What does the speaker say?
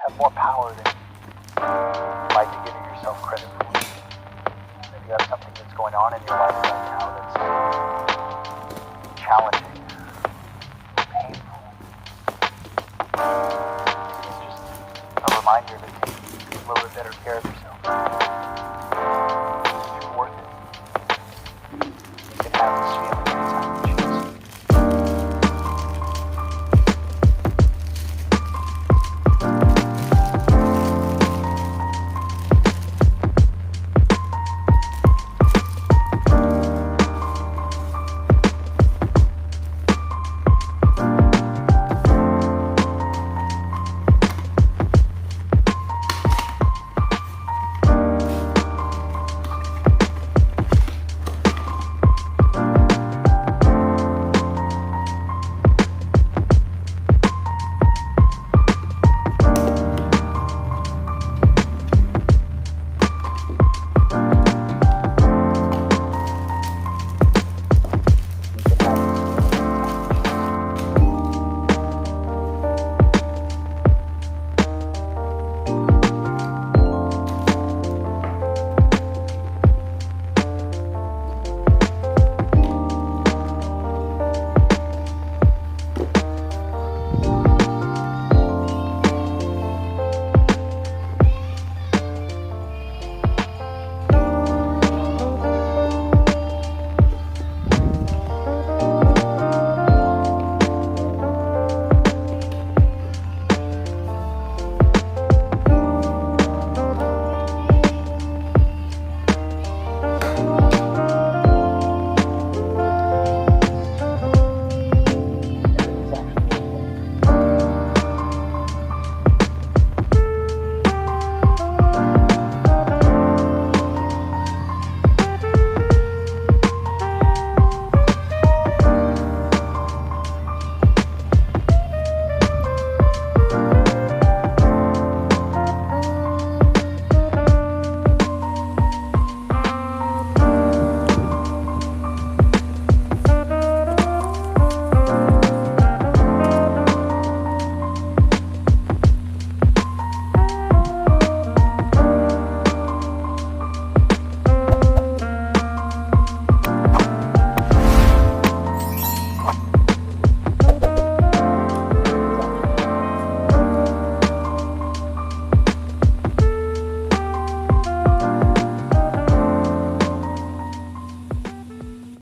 have more power than you might be giving yourself credit for. If you have something that's going on in your life right now that's challenging, painful, it's just a reminder to take a little bit better care of yourself.